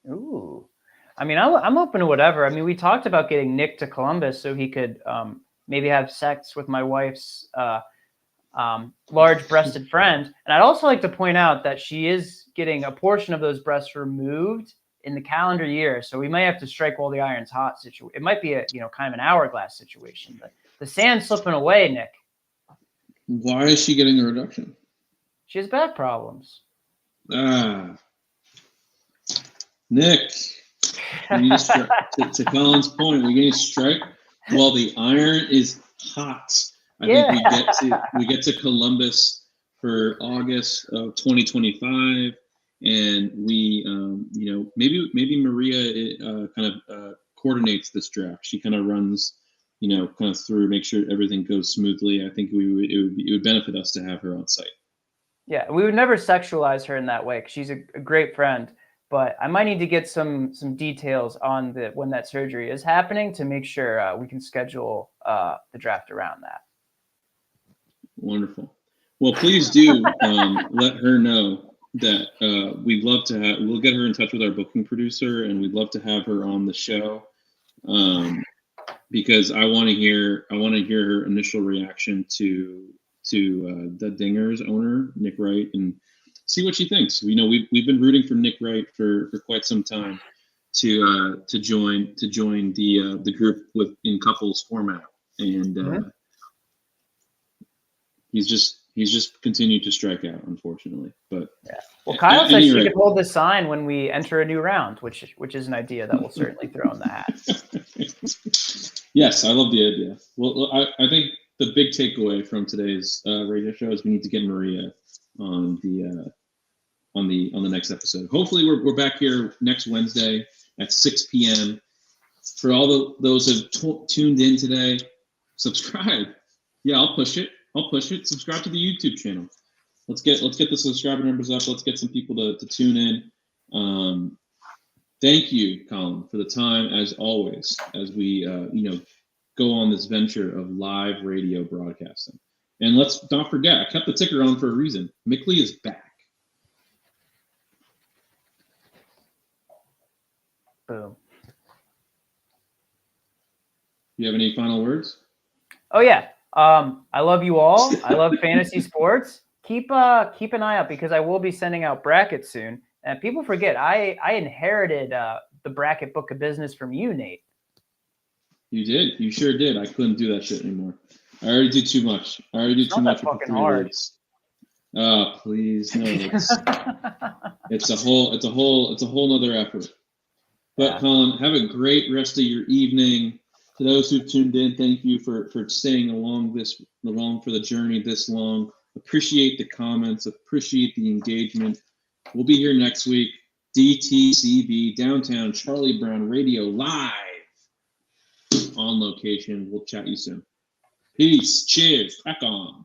Ooh, I mean, I'm open to whatever. I mean, we talked about getting Nick to Columbus so he could maybe have sex with my wife's large-breasted friend. And I'd also like to point out that she is getting a portion of those breasts removed in the calendar year, so we might have to strike while the iron's hot situation. It might be a kind of an hourglass situation, but the sand's slipping away, Nick. Why is she getting a reduction? She has back problems. Nick, to Colin's point, we need to strike while the iron is hot. I think we get to Columbus for August of 2025, and we maybe Maria kind of coordinates this draft. She kind of runs kind of through, make sure everything goes smoothly. I think it would benefit us to have her on site. Yeah, we would never sexualize her in that way because she's a great friend. But I might need to get some details on when that surgery is happening to make sure we can schedule the draft around that. Wonderful. Well, please do let her know that we'd love to have. We'll get her in touch with our booking producer, and we'd love to have her on the show because I want to hear her initial reaction to the Dingers owner, Nick Wright, and see what she thinks. We've been rooting for Nick Wright for quite some time to join the group in couples format, and he's just continued to strike out, unfortunately. But yeah. Well, Kyle said she could hold the sign when we enter a new round, which is an idea that we'll certainly throw in the hat. Yes, I love the idea. Well, I think the big takeaway from today's radio show is we need to get Maria on the next episode. Hopefully, we're back here next Wednesday at 6 p.m. For all those who have tuned in today, subscribe. Yeah, I'll push it. Subscribe to the YouTube channel. Let's get the subscriber numbers up. Let's get some people to tune in. Thank you, Colin, for the time as always as we go on this venture of live radio broadcasting. And let's not forget, I kept the ticker on for a reason. Mickley is back. Boom. You have any final words? Oh yeah. I love you all. I love fantasy sports. Keep an eye out because I will be sending out brackets soon. And people forget I inherited the bracket book of business from you, Nate. You did. You sure did. I couldn't do that shit anymore. I already did too much. It's not that fucking hard. Oh, please no. It's a whole nother effort. But yeah. Colin, have a great rest of your evening. To those who've tuned in, thank you for staying along for the journey this long. Appreciate the comments. Appreciate the engagement. We'll be here next week. DTCB, Downtown Charlie Brown Radio, live on location. We'll chat you soon. Peace. Cheers. Crack on.